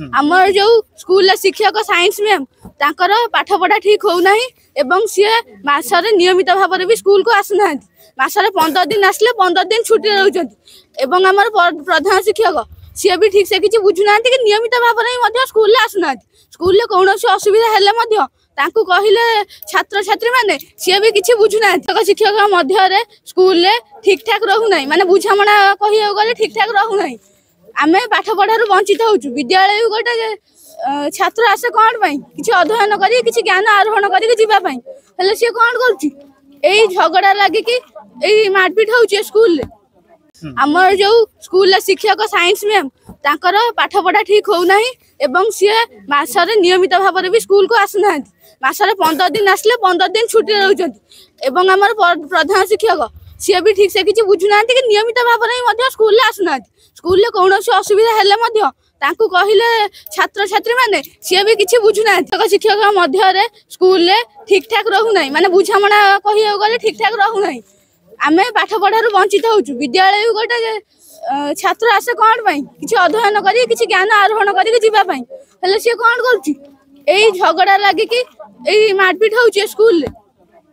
आमर जो स्कूल शिक्षक साइंस मैम तांकर पाठ पढ़ा ठीक होना एवं सी मासरे नियमित भाव में भी स्कूल को आसुना मासरे 15 दिन आसले 15 दिन छुट्टी रोचंती आमर प्रधान शिक्षक सी भी ठीक से किसी बुझुना कि नियमित भाव में स्कूल आसुना स्कूल कौन असुविधा हेले कहले छात्र छात्री मैंने सी भी किसी बुझुना शिक्षक मध्य स्कूल ठीक ठाक रहूना माने बुझामणा कह गले ठीक ठाक रहूना आम पाठ पढ़ार वंचित हो विद्यालय गोटे छात्र आसे कौन किसी अध्ययन कर किसी ज्ञान आरोहण करके सी कौन कर झगड़ा लगे कि मारपिट हो स्कूल आमर जो स्कूल शिक्षक साइंस मैम तांकर पाठ पढ़ा ठीक होना एवं सी मासरे नियमित भाव में भी स्कूल को आसुना मासरे 15 दिन आसले 15 दिन छुट्टी रोचंती आमर प्रधान शिक्षक सी भी ठीक से किसी बुझुना कि नियमित भाव में स्कूल आसुना स्कूल कौन असुविधा हेले कहले छात्र छात्री मैंने सी भी किसी बुझुना शिक्षक मध्य स्कूल ठीक ठाक रहूना माने बुझामणा कह गले ठीक ठाक रहूना आम पाठ पढ़ार वंचित हो विद्यालय गोटे छात्र आसे कौन किसी अध्ययन कर किसी ज्ञान आरोहण करके सी कौन कर झगड़ा लगे कि मारपिट हो स्कूल।